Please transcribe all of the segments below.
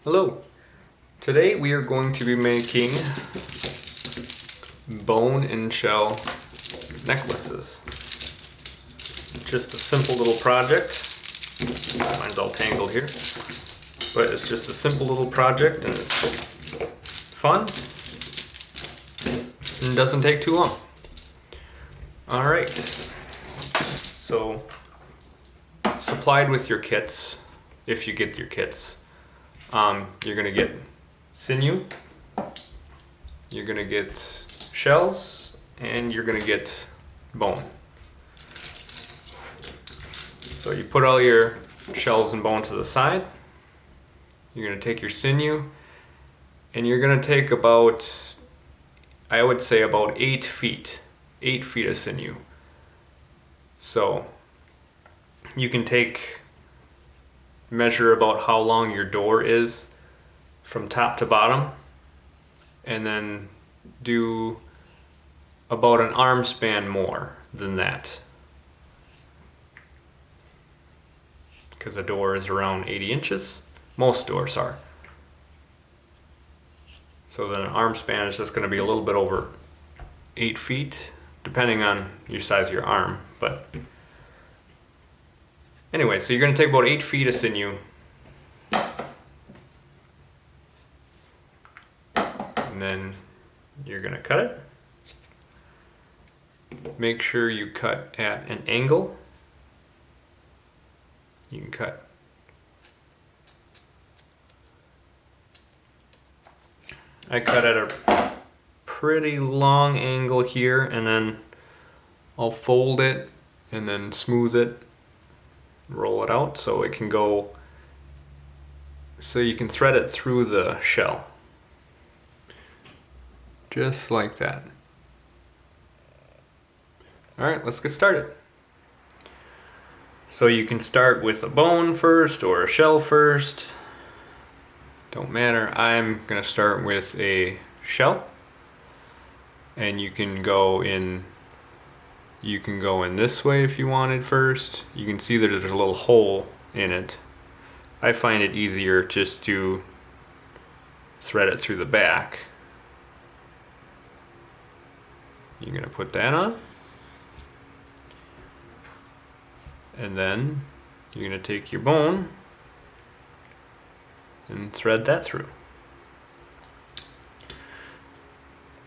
Hello. Today we are going to be making bone and shell necklaces. Just a simple little project. Mine's all tangled here. But it's just a simple little project and it's fun and doesn't take too long. Alright. So, supplied with your kits, if you get your kits. You're gonna get sinew, you're gonna get shells, and you're gonna get bone. So you put all your shells and bone to the side. You're gonna take your sinew, and you're gonna take about, I would say about 8 feet of sinew. So you can measure about how long your door is from top to bottom, and then do about an arm span more than that, because a door is around 80 inches. Most doors are. So then an arm span is just going to be a little bit over 8 feet, depending on your size of your arm. But anyway, so you're going to take about 8 feet of sinew, and then you're going to cut it. Make sure you cut at an angle. You can cut I cut at a pretty long angle here, and then I'll fold it and then smooth it, roll it out so it can go, so you can thread it through the shell. Just like that. Alright, let's get started. So you can start with a bone first or a shell first. Don't matter. I'm going to start with a shell. And you can go in this way if you wanted first. You can see that there's a little hole in it. I find it easier just to thread it through the back. You're going to put that on. And then you're going to take your bone and thread that through.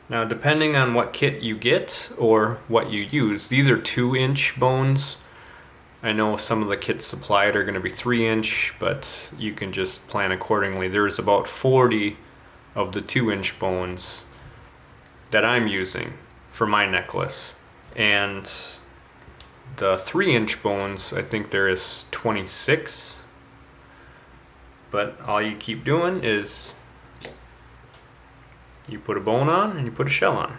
Now, depending on what kit you get or what you use, these are 2-inch bones. I know some of the kits supplied are going to be 3-inch, but you can just plan accordingly. There's about 40 of the 2-inch bones that I'm using for my necklace, and the 3-inch bones, I think there is 26. But all you keep doing is you put a bone on and you put a shell on.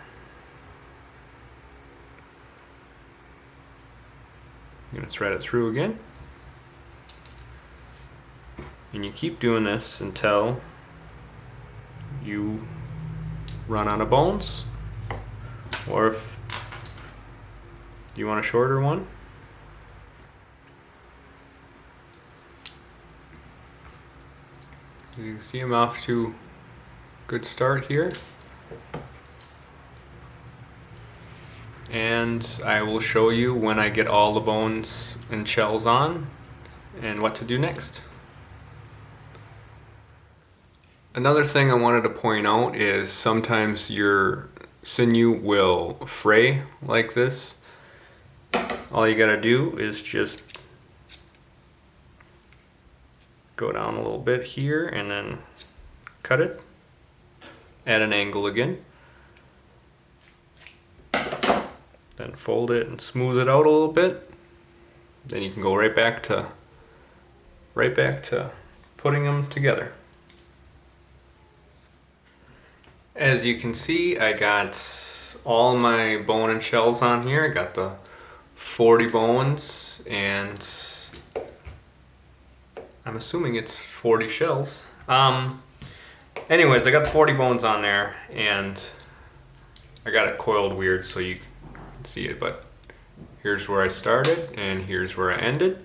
You're going to thread it through again. And you keep doing this until you run out of bones. Or if you want a shorter one, you can see I'm off to a good start here. And I will show you when I get all the bones and shells on and what to do next. Another thing I wanted to point out is sometimes your sinew will fray like this. All you gotta do is just go down a little bit here and then cut it at an angle again. Then fold it and smooth it out a little bit. Then you can go right back to putting them together. As you can see, I got all my bone and shells on here. I got the 40 bones, and I'm assuming it's 40 shells. Anyways, I got the 40 bones on there, and I got it coiled weird so you can see it, but here's where I started and here's where I ended.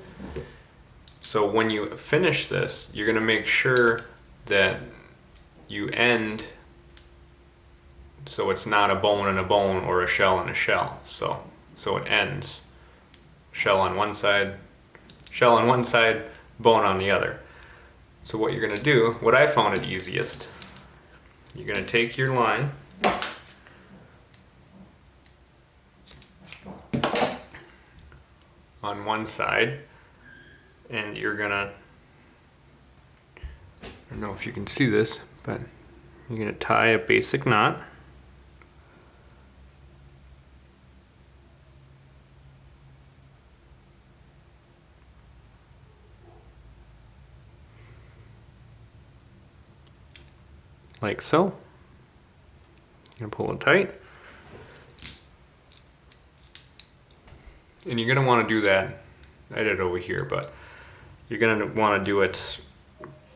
So when you finish this, you're gonna make sure that you end so it's not a bone and a bone or a shell and a shell. So it ends shell on one side, bone on the other. So what you're gonna do, what I found it easiest, you're gonna take your line on one side and you're gonna, I don't know if you can see this, but you're gonna tie a basic knot. Like so. You're gonna pull it tight. And you're gonna wanna do that, I did it over here, but you're gonna wanna do it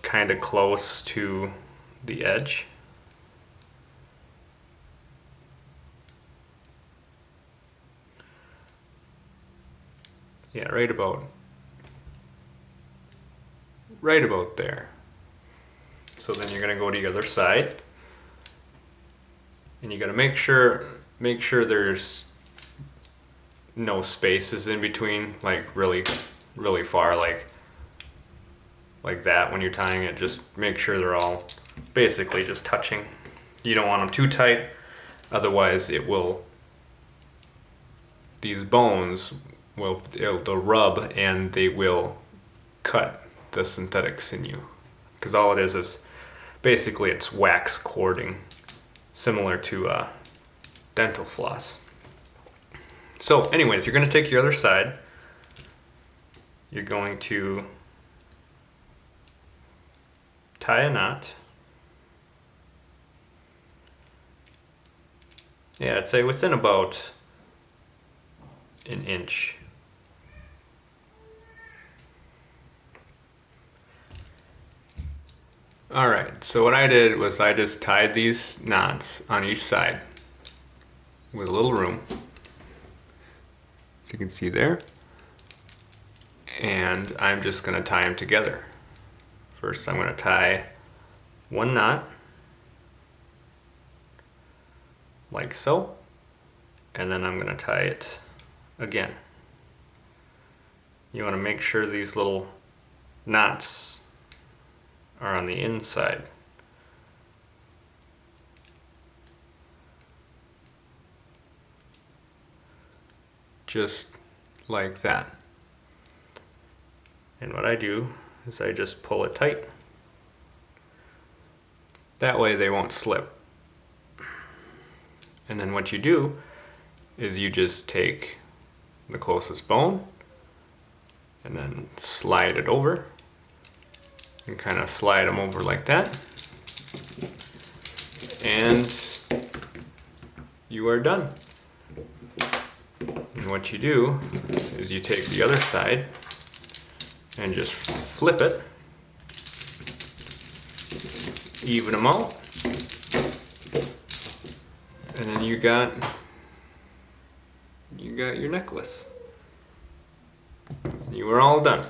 kind of close to the edge. Yeah, right about there. So then you're gonna go to the other side, and you gotta make sure there's no spaces in between, like really far, like that. When you're tying it, just make sure they're all basically just touching. You don't want them too tight, otherwise these bones they'll rub and they will cut the synthetic sinew, because all it is basically it's wax cording, similar to dental floss. So anyways, you're going to take your other side, you're going to tie a knot. Yeah, I'd say within about an inch. Alright, so what I did was I just tied these knots on each side with a little room, as you can see there, and I'm just going to tie them together. First I'm going to tie one knot, like so, and then I'm going to tie it again. You want to make sure these little knots are on the inside. Just like that. And what I do is I just pull it tight. That way they won't slip. And then what you do is you just take the closest bone and then slide it over. And kind of slide them over like that, and you are done. And what you do is you take the other side and just flip it, even them out, and then you got your necklace. You are all done.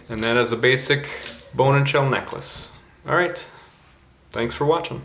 And that is a basic bone and shell necklace. Alright, thanks for watching.